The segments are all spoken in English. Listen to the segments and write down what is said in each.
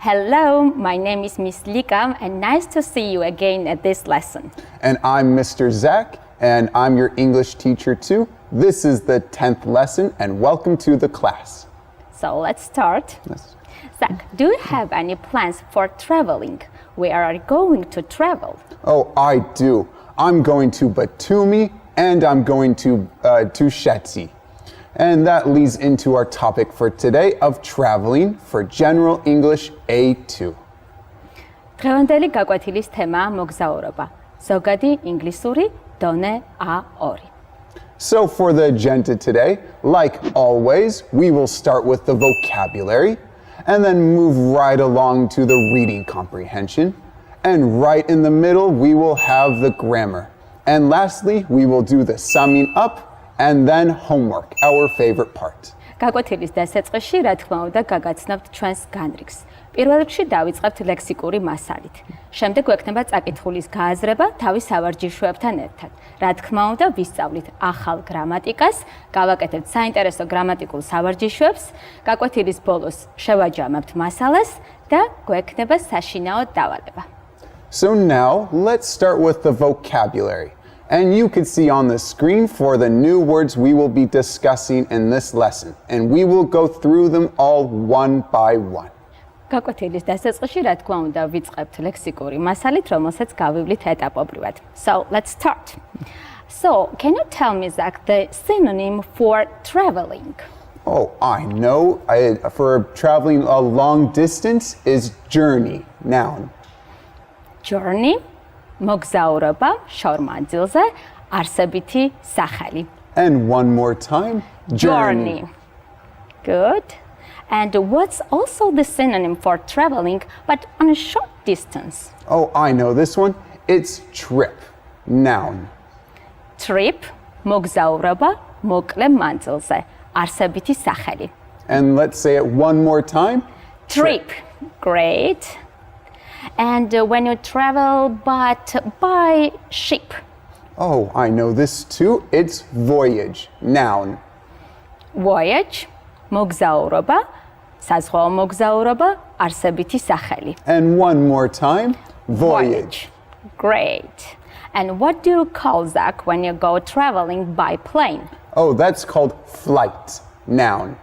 Hello, my name is Miss Lika and nice to see you again at this lesson. And I'm Mr. Zach and I'm your English teacher too. This is the 10th lesson and welcome to the class. So let's start. Yes. Zach, do you have any plans for traveling? Where are you going to travel? Oh, I do. I'm going to Batumi and I'm going to Shetsi. And that leads into our topic for today of traveling for General English A2. დღევანდელი გაკვეთილის თემაა მოგზაურობა. ზოგადი ინგლისური დონე A2. So for the agenda today, like always, we will start with the vocabulary and then move right along to the reading comprehension. And right in the middle, we will have the grammar. And lastly, we will do the summing up and then homework, our favorite part. გაკვეთილის დასაწყისში, რა თქმა უნდა, გაგაცნობთ ჩვენს განრიგს. პირველ რიგში დავიწყებთ ლექსიკური მასალით. შემდეგ გვექნება წაკითხulis გააზრება თავის სავარჯიშოებთან ერთად. რა თქმა უნდა, ვისწავლით ახალ გრამატიკას, გავაკეთებთ საინტერესო გრამატიკულ სავარჯიშოებს, გაკვეთილის ბოლოს შევაჯამებთ მასალას და გვექნება საშინაო დავალება. So now, let's start with the vocabulary. And you can see on the screen for the new words we will be discussing in this lesson. And we will go through them all one by one. გაკვეთილის დასაწყისში, რა თქმა უნდა, ვიწყებთ ლექსიკური მასალით, რომელსაც გავივლით ეტაპობრივად. So, let's start. So, can you tell me, Zach, the synonym for traveling? Oh, I know. For traveling a long distance is journey, noun. Journey, მოგზაურობა, შორ მანძილზე, არსებითი სახელი. And one more time, journey. Good. And what's also the synonym for traveling, but on a short distance? Oh, I know this one. It's trip, noun. Trip, მოგზაურობა, მოკლე მანძილზე, არსებითი სახელი. And let's say it one more time. Trip. Great. And when you travel but by ship? Oh, I know this too. It's voyage, noun. Voyage, მოგზაურობა, საზღვაო მოგზაურობა, არსებითი სახელი. And one more time, voyage. Great. And what do you call that when you go traveling by plane? Oh, that's called flight, noun.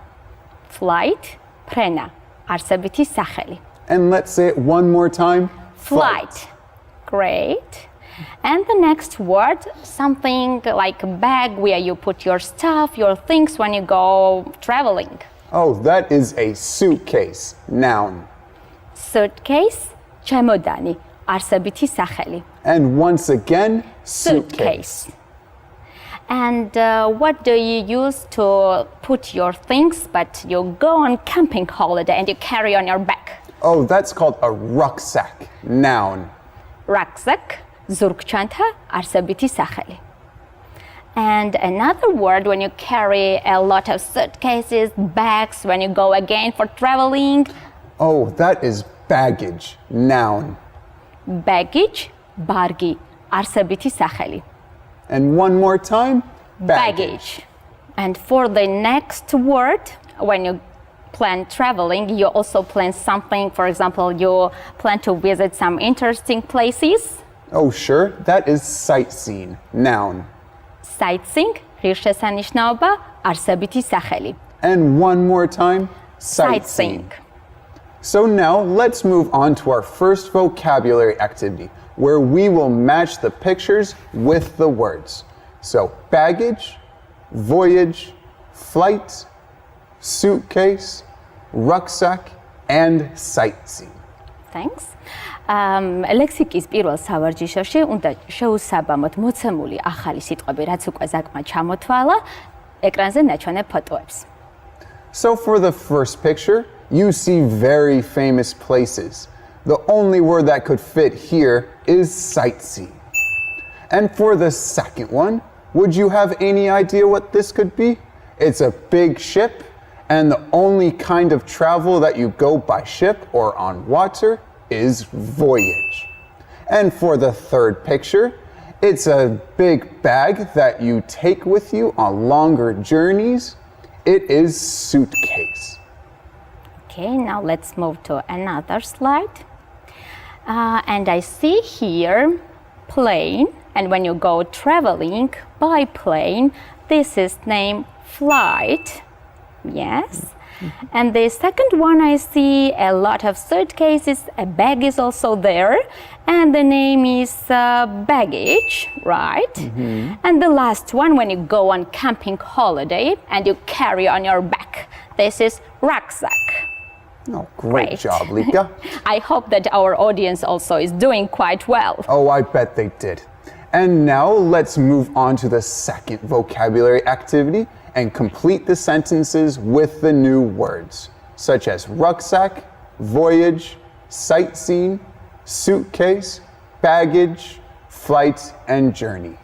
Flight, ფრენა, არსებითი სახელი. And let's say it one more time. Flight. Great. And the next word, something like a bag where you put your stuff, your things when you go traveling. Oh, that is a suitcase, noun. Suitcase, ჩემოდანი, არსებითი სახელი. And once again, suitcase. And what do you use to put your things, but you go on camping holiday and you carry on your back? Oh, that's called a rucksack, noun. Rucksack, ზურგჩანთა, არსებითი სახელი. And another word when you carry a lot of suitcases, bags, when you go again for traveling. Oh, that is baggage, noun. Baggage, ბარგი, არსებითი სახელი. And one more time, baggage. And for the next word, when you plan traveling, you also plan something, for example, you plan to visit some interesting places. Oh, sure, that is sightseeing, noun. Sightseeing, ღირსშესანიშნაობა, არსებითი სახელი. And one more time, sightseeing. So now let's move on to our first vocabulary activity, where we will match the pictures with the words. So baggage, voyage, flight, suitcase, rucksack, and sightseeing. Thanks. ლექსიკის პირველ სავარჯიშოში უნდა შეუსაბამოთ მოცემული ახალი სიტყვები, რაც უკვე ზაკმა ჩამოთვალა, ეკრანზე ნაჩვენებ ფოტოებს. So for the first picture, you see very famous places. The only word that could fit here is sightseeing. And for the second one, would you have any idea what this could be? It's a big ship, and the only kind of travel that you go by ship or on water is voyage. And for the third picture, it's a big bag that you take with you on longer journeys. It is suitcase. Okay, now let's move to another slide. And I see here plane, and when you go traveling by plane, this is named flight. Yes. And the second one, I see a lot of suitcases, a bag is also there, and the name is baggage, right? And the last one, when you go on camping holiday and you carry on your back, this is rucksack. Oh, great job, Lika. I hope that our audience also is doing quite well. Oh, I bet they did. And now let's move on to the second vocabulary activity and complete the sentences with the new words, such as rucksack, voyage, sightseeing, suitcase, baggage, flight, and journey.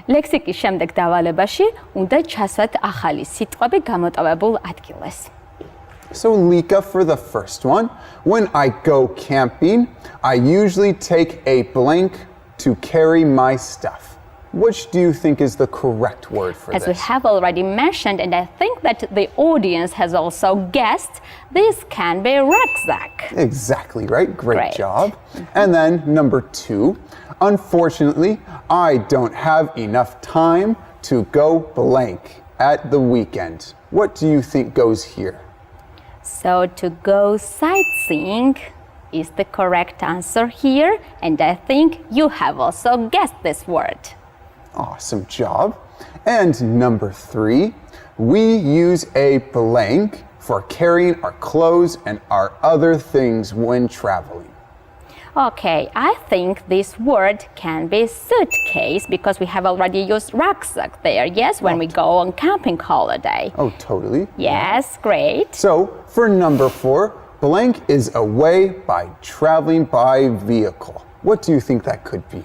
ლექსიკის შემდეგ დავალებაში უნდა ჩასვათ ახალი სიტყვები გამოტოვებულ ადგილას. So Lika, for the first one, when I go camping, I usually take a blank to carry my stuff. Which do you think is the correct word for As this? we have already mentioned, and I think that the audience has also guessed, this can be rucksack. Exactly right. Great Great. job. And then number 2, unfortunately, I don't have enough time to go blank at the weekend. What do you think goes here? So to go sightseeing is the correct answer here, and I think you have also guessed this word. Awesome job. And number 3, we use a blank for carrying our clothes and our other things when traveling. Okay, I think this word can be suitcase because we have already used rucksack there, yes, when we go on camping holiday. Oh, totally. Yes, great. So for number 4, blank is away by traveling by vehicle. What do you think that could be?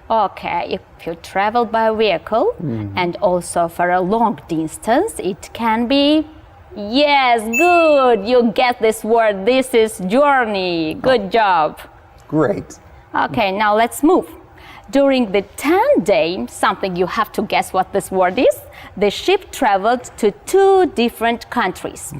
Okay, if you travel by vehicle and also for a long distance, it can be, yes, good, you get this word, this is journey, good job. Great. Okay, now let's move. During the 10-day, something you have to guess what this word is, the ship traveled to 2 different countries.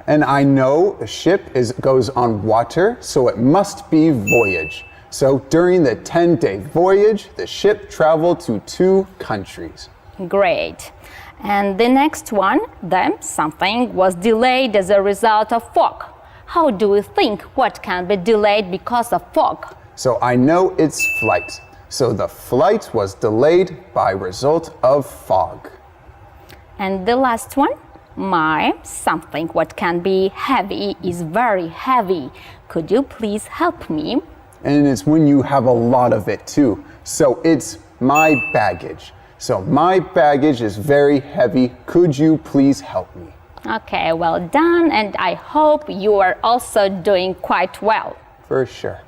And I know a ship goes on water, so it must be voyage. So during the 10-day voyage, the ship traveled to 2 countries. Great. And the next one, then something was delayed as a result of fog. How do we think what can be delayed because of fog? So I know it's flight. So the flight was delayed by result of fog. And the last one, something what can be heavy is very heavy. Could you please help me? And it's when you have a lot of it too. So it's my baggage. So my baggage is very heavy. Could you please help me? Okay, well done, and I hope you are also doing quite well. For sure.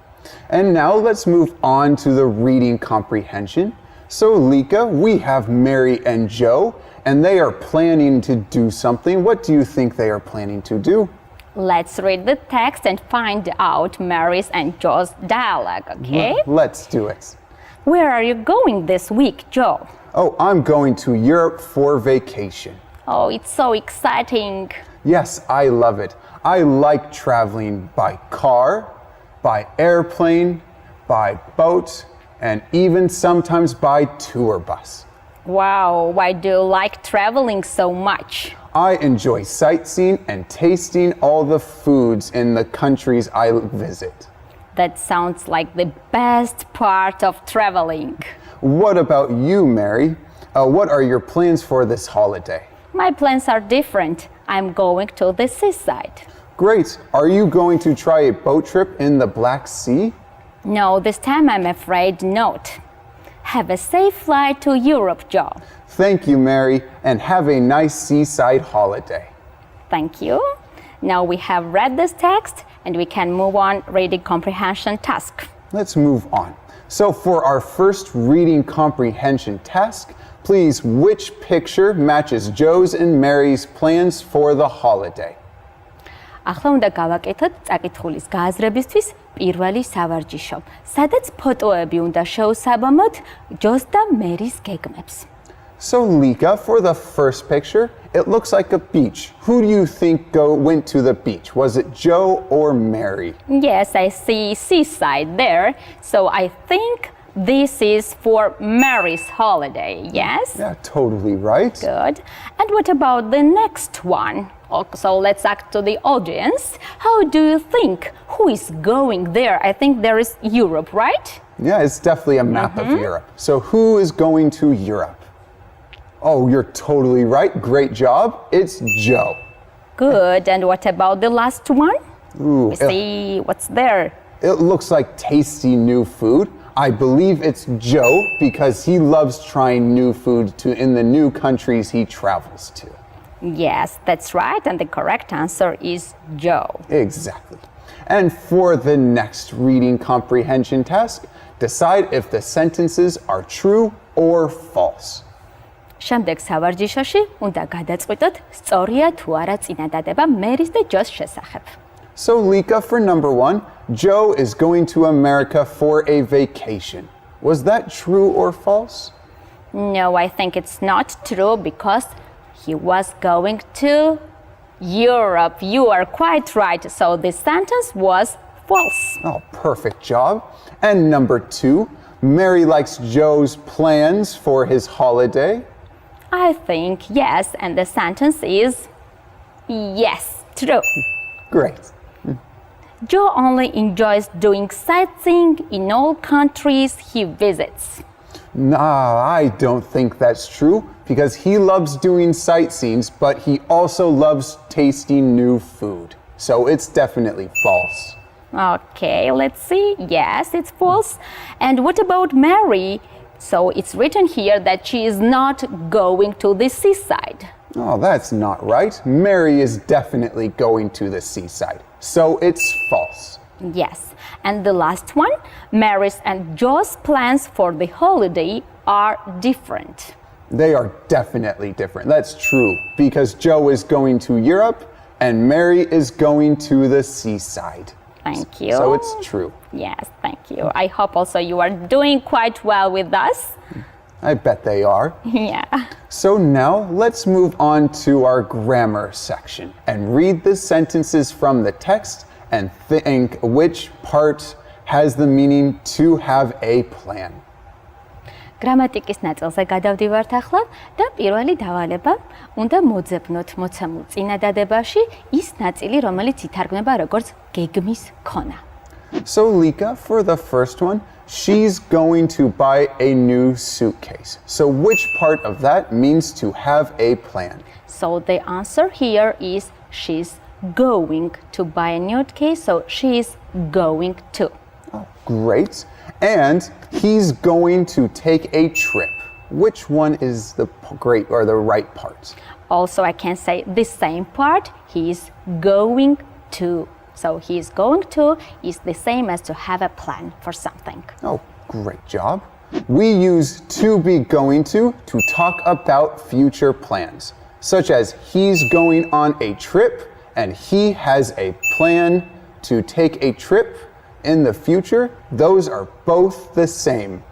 And now let's move on to the reading comprehension. So Lika, we have Mary and Joe, and they are planning to do something. What do you think they are planning to do? Let's read the text and find out Mary's and Joe's dialogue, okay? Let's do it. Where are you going this week, Joe? Oh, I'm going to Europe for vacation. Oh, it's so exciting. Yes, I love it. I like traveling by car, by airplane, by boat, and even sometimes by tour bus. Wow, why do you like traveling so much? I enjoy sightseeing and tasting all the foods in the countries I visit. That sounds like the best part of traveling. What about you, Mary? What are your plans for this holiday? My plans are different. I'm going to the seaside. Great. Are you going to try a boat trip in the Black Sea? No, this time I'm afraid not. Have a safe flight to Europe, Joe. Thank you, Mary, and have a nice seaside holiday. Thank you. Now we have read this text and we can move on reading comprehension task. Let's move on. So for our first reading comprehension task, please, which picture matches Joe's and Mary's plans for the holiday? ახლა უნდა გავაკეთოთ წაკითხulis გააზრებისთვის პირველი სავარჯიშო, სადაც ფოტოები უნდა შევსაბამოთ ჯოს და მერის გეგმებს. So Lika, for the first picture, it looks like a beach. Who do you think went to the beach? Was it Joe or Mary? Yes, I see seaside there. So I think this is for Mary's holiday, yes? Yeah, totally right. Good. And what about the next one? So let's ask to the audience. How do you think? Who is going there? I think there is Europe, right? Yeah, it's definitely a map of Europe. So who is going to Europe? Oh, you're totally right. Great job. It's Joe. Good. And what about the last one? Ooh, We see what's there. it looks like tasty new food. I believe it's Joe because he loves trying new food in the new countries he travels to. Yes, that's right. And the correct answer is Joe. Exactly. And for the next reading comprehension task, decide if the sentences are true or false. შემდეგ სავარჯიშოში უნდა გადაწყვიტოთ სწორია თუ არა წინადადება მერის და ჯოს შესახებ. So Lika, for number 1, Joe is going to America for a vacation. Was that true or false? No, I think it's not true because he was going to Europe. You are quite right. So the sentence was false. Oh, perfect job. And number 2, Mary likes Joe's plans for his holiday. I think yes, and the sentence is yes, true. Great. Joe only enjoys doing sightseeing in all countries he visits. Nah, I don't think that's true because he loves doing sightseeing, but he also loves tasting new food. So it's definitely false. Okay, let's see. Yes, it's false. And what about Mary? So it's written here that she is not going to the seaside. Oh, that's not right. Mary is definitely going to the seaside. So it's false. Yes. And the last one, Mary's and Joe's plans for the holiday are different. They are definitely different. That's true because Joe is going to Europe and Mary is going to the seaside. Thank you. So it's true. Yes, thank you. I hope also you are doing quite well with us. I bet they are. Yeah. So now let's move on to our grammar section and read the sentences from the text and think which part has the meaning to have a plan. გრამატიკის ნაწილზე გადავდივართ ახლა და პირველი დავალება უნდა მოძებნოთ მოცემულ წინადადებაში ის ნაწილი, რომელიც ითარგმნება როგორც გეგმის ქონა. So Lika, for the first one, she's going to buy a new suitcase. So which part of that means to have a plan? So the answer here is she's going to buy a new suitcase, so she's going to. Oh, great. And he's going to take a trip. Which one is the great or the right part? Also, I can say the same part, he's going to. So he's going to is the same as to have a plan for something. Oh, great job. We use to be going to talk about future plans, such as he's going on a trip and he has a plan to take a trip in the future. Those are both the same.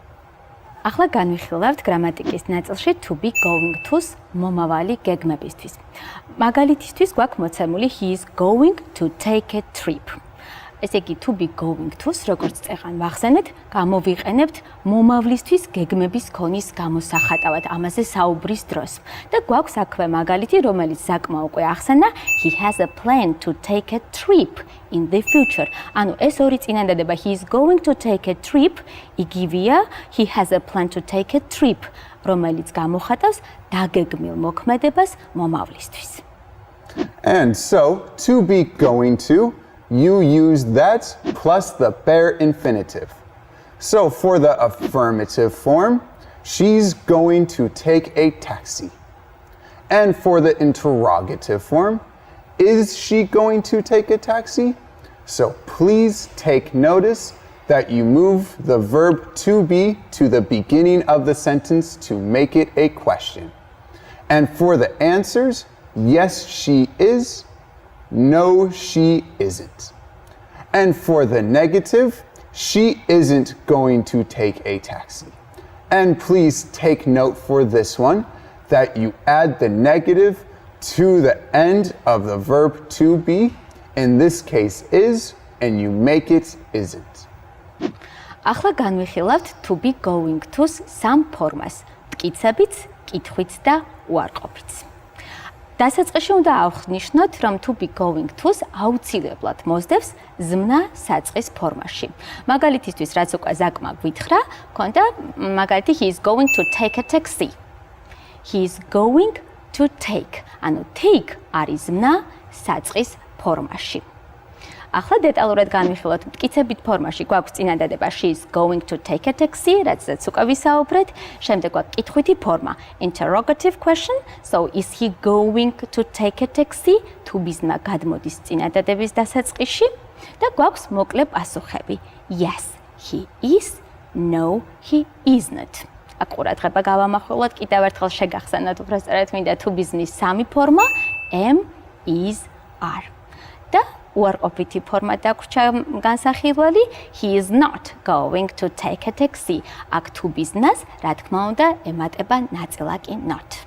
ახლა განვიხილავთ გრამატიკის ნაწილში to be going to-ს მომავალი გეგმებისთვის. მაგალითისთვის გვაქვს მოცემული he is going to take a trip. ესე იგი to be going to-ს როგორც წეღან ვახსენეთ, გამოვიყენებთ მომავლისთვის გეგმების ქონის გამოსახატავად ამაზე საუბრის დროს. და გვაქვს აქვე მაგალითი, რომელიც ზაკმა უკვე ახსენა, he has a plan to take a trip in the future. ანუ ეს ორი წინადადება he is going to take a trip იგივეა he has a plan to take a trip, რომელიც გამოხატავს დაგეგმილ მოქმედებას მომავლისთვის. And so, to be going to, you use that plus the bare infinitive. So for the affirmative form, she's going to take a taxi. And for the interrogative form, is she going to take a taxi? So please take notice that you move the verb to be to the beginning of the sentence to make it a question. And for the answers, yes, she is. No, she isn't. And for the negative, she isn't going to take a taxi. And please take note for this one that you add the negative to the end of the verb to be. In this case is, and you make it isn't. ახლა განვიხილავთ to be going to-ს სამ ფორმას: მტკიცებიც, კითხვით და უარყოფით. დასაწყისში უნდა აღნიშნოთ, რომ to be going to-ს აუცილებლად მოსდევს ზმნა საწყის ფორმაში. მაგალითისთვის, რაც უკვე ზაკმა გვითხრა, ქონდა მაგალითი he is going to take a taxi. He is going to take. ანუ take არის ზმნა საწყის ფორმაში. ახლა დეტალურად განვიხილოთ, მტკიცებით ფორმაში გვაქვს წინადადება she is going to take a taxi, რაცაც უკვე ვისაუბრეთ. შემდეგ გვაქვს კითხვითი ფორმა Interrogative Question. So is he going to take a taxi? თუ ბიზნა გადმოდის წინადადების დასაწყისში და გვაქვს მოკლე პასუხები. Yes, he is. No, he isn't. აქ ყურადღება გავამახვილოთ, კიდევ ერთხელ შეგახსენოთ, უბრალოდ მინდა თუ ბიზნის სამი ფორმა am, is, are. და უარყოფითი ფორმა დაგვრჩა განსახილველი he is not going to take a taxi. აქ თუ ბიზნას, რა თქმა უნდა, ემატება ნაწილაკი not.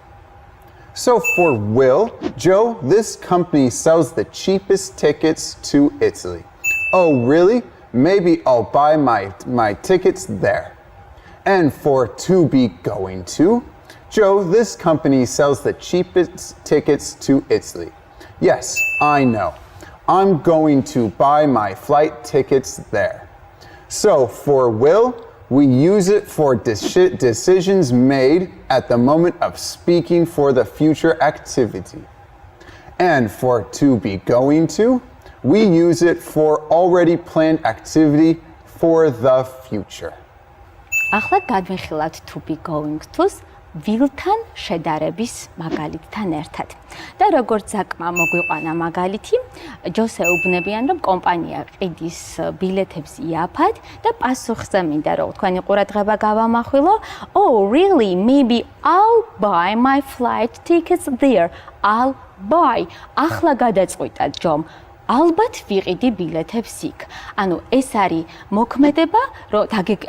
So for Will, Joe, this company sells the cheapest tickets to Italy. Oh, really? Maybe I'll buy my tickets there. And for to be going to, Joe, this company sells the cheapest tickets to Italy. Yes, I know. I'm going to buy my flight tickets there. So for will, we use it for decisions made at the moment of speaking for the future activity. And for to be going to, we use it for already planned activity for the future. ახლა გადმიხილავთ to be going to-ს ვილთან შედარების მაგალითთან ერთად. და როგორც ზაკმა მოგვიყვანა მაგალითი, ჯოს ეუბნებიან, რომ კომპანია ყიდის ბილეთებს იაფად და პასუხზე მინდა რომ თქვენი ყურადღება გავამახვილო. Oh, really? Maybe I'll buy my flight tickets there. I'll buy. ახლა გადაწყვიტა ჯომ. ალბათ ვიყიდი ბილეთებს იქ. ანუ ეს არის მოქმედება, რომ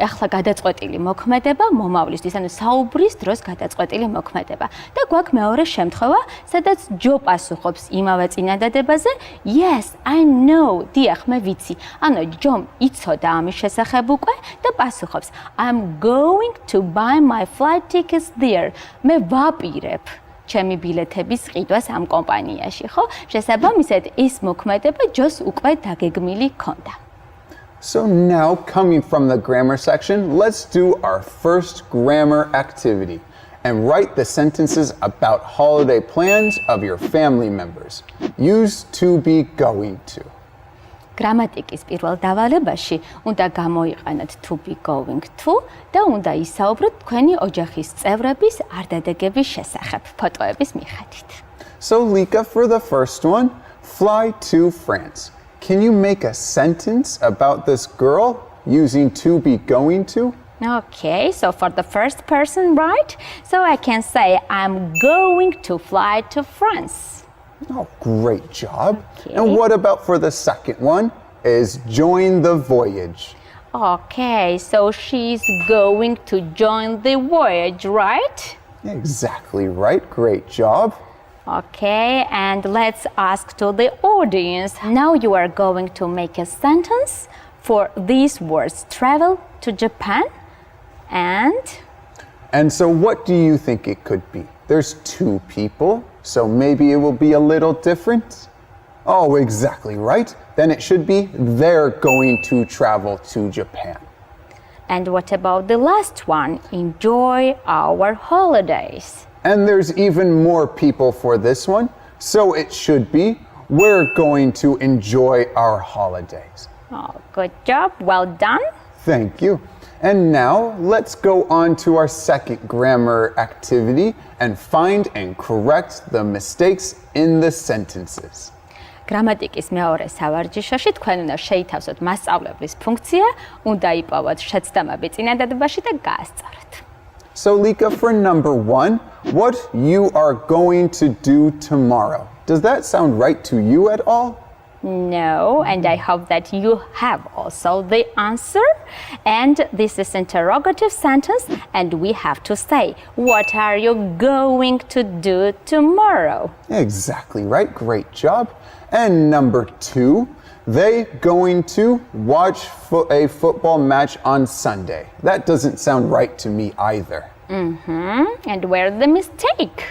ახლა გადაწყვეტილი მოქმედება მომავლისთვის, ანუ საუბრის დროს გადაწყვეტილი მოქმედება. და გვაქვს მეორე შემთხვევა, სადაც ჯო პასუხობს იმავე წინადადებაზე, yes, I know, დიახ, მე ვიცი. ანუ ჯომ იცოდა ამის შესახებ უკვე და პასუხობს, I'm going to buy my flight tickets there. მე ვაპირებ ჩემი ბილეთების ყიდვას ამ კომპანიაში, ხო? შესაბამისად, ეს მოქმედება ჯოს უკვე დაგეგმილი ქონდა. So now, coming from the grammar section, let's do our first grammar activity and write the sentences about holiday plans of your family members. Use to be going to. გრამატიკის პირველ დავალებაში უნდა გამოიყენოთ to be going to და უნდა ისაუბროთ თქვენი ოჯახის წევრების არდადეგების შესახებ ფოტოების მიხედვით. So Lika, for the first one, fly to France. Can you make a sentence about this girl using to be going to? Okay, so for the first person, right? So I can say I'm going to fly to France. Oh, great job. Okay. And what about for the second one is join the voyage. Okay, so she's going to join the voyage, right? Exactly right. Great job. Okay, and let's ask to the audience. Now you are going to make a sentence for these words. Travel to Japan And so what do you think it could be? There's two people, so maybe it will be a little different. Oh, exactly right. Then it should be they're going to travel to Japan. And what about the last one? Enjoy our holidays. And there's even more people for this one, so it should be we're going to enjoy our holidays. Oh, good job. Well done. Thank you. And now let's go on to our second grammar activity and find and correct the mistakes in the sentences. გრამატიკის მეორე სავარჯიშოში თქვენ უნდა შეითავსოთ მასწავლებლის ფუნქცია, უნდა იპოვოთ შეცდომები წინადადებაში და გაასწოროთ. So Lika, for number one, what you are going to do tomorrow. Does that sound right to you at all? No, and I hope that you have also the answer. And this is interrogative sentence, and we have to say, what are you going to do tomorrow? Exactly right. Great job. And number 2, they going to watch a football match on Sunday. That doesn't sound right to me either. And where's the mistake?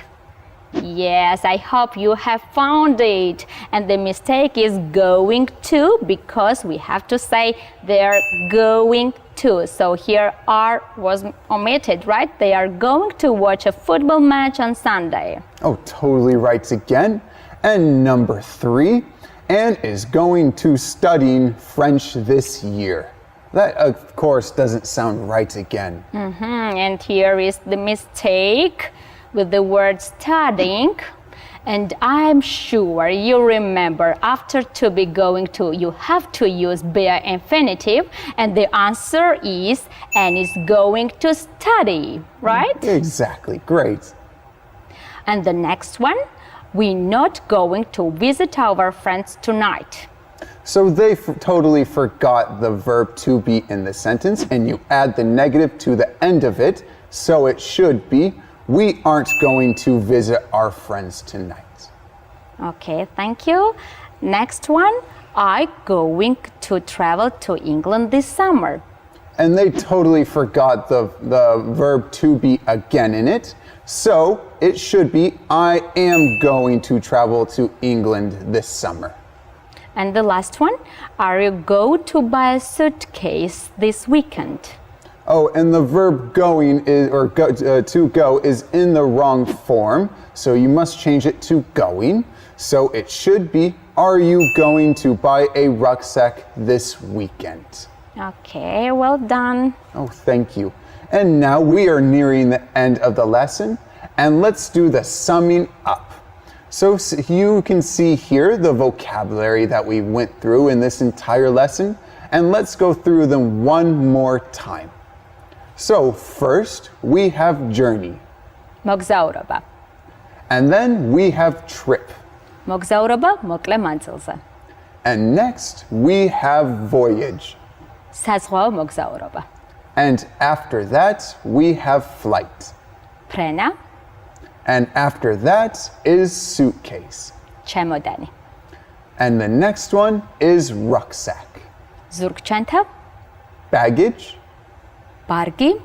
Yes, I hope you have found it. And the mistake is going to, because we have to say they're going to. So here R was omitted, right? They are going to watch a football match on Sunday. Oh, totally right again. And number 3, Anne is going to studying French this year. That, of course, doesn't sound right again. And here is the mistake with the word studying. And I'm sure you remember after to be going to, you have to use bare infinitive. And the answer is Anne is going to study, right? Exactly. Great. And the next one, we're not going to visit our friends tonight. So they totally forgot the verb to be in the sentence, and you add the negative to the end of it. So it should be, we aren't going to visit our friends tonight. Okay, thank you. Next one, I'm going to travel to England this summer. And they totally forgot the verb to be again in it. So it should be, I am going to travel to England this summer. And the last one, are you going to buy a suitcase this weekend? Oh, and the verb going is, or to go is in the wrong form. So you must change it to going. So it should be, are you going to buy a rucksack this weekend? Okay, well done. Oh, thank you. And now we are nearing the end of the lesson, and let's do the summing up. So you can see here the vocabulary that we went through in this entire lesson, and let's go through them one more time. So first, we have journey. მოგზაურობა. And then we have trip. მოგზაურობა მოკლე მანძილზე. And next, we have voyage. საზღვაო მოგზაურობა. And after that, we have flight. ფრენა, And after that is suitcase. ჩემოდანი. And the next one is rucksack. ზურგჩანთა, Baggage ბარგი,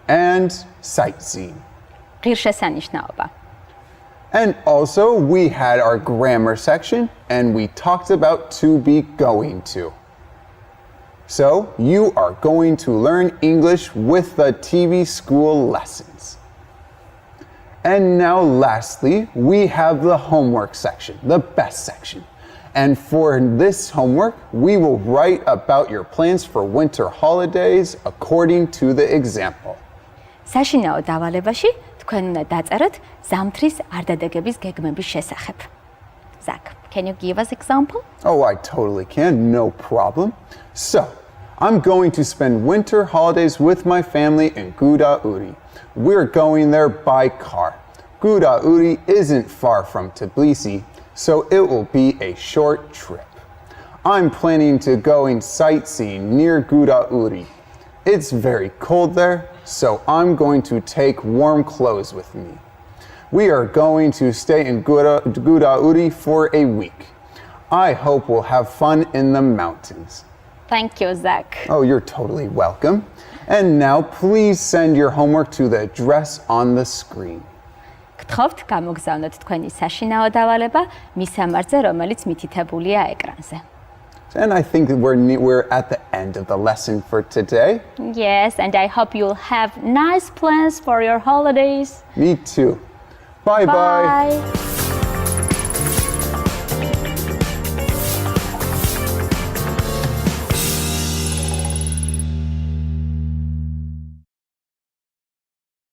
and sightseeing. ღირსშესანიშნაობა. And also we had our grammar section and we talked about to be going to. So you are going to learn English with the TV school lessons. And now lastly, we have the homework section, the best section. And for this homework, we will write about your plans for winter holidays according to the example. საშინაო დავალებაში თქვენ უნდა დაწეროთ ზამთრის არდადეგების გეგმების შესახებ. Zach, can you give us example? Oh, I totally can, no problem. So, I'm going to spend winter holidays with my family in Gudauri. We're going there by car. Gudauri isn't far from Tbilisi, so it will be a short trip. I'm planning to go sightseeing near Gudauri. It's very cold there, so I'm going to take warm clothes with me. We are going to stay in Gudauri for a week. I hope we'll have fun in the mountains. Thank you, Zach. Oh, you're totally welcome. And now please send your homework to the address on the screen. გთხოვთ გამოგზავნოთ თქვენი საშინაო დავალება მისამართზე, რომელიც მითითებულია ეკრანზე. And I think that we're at the end of the lesson for today. Yes, and I hope you'll have nice plans for your holidays. Me too. Bye-bye. Bye.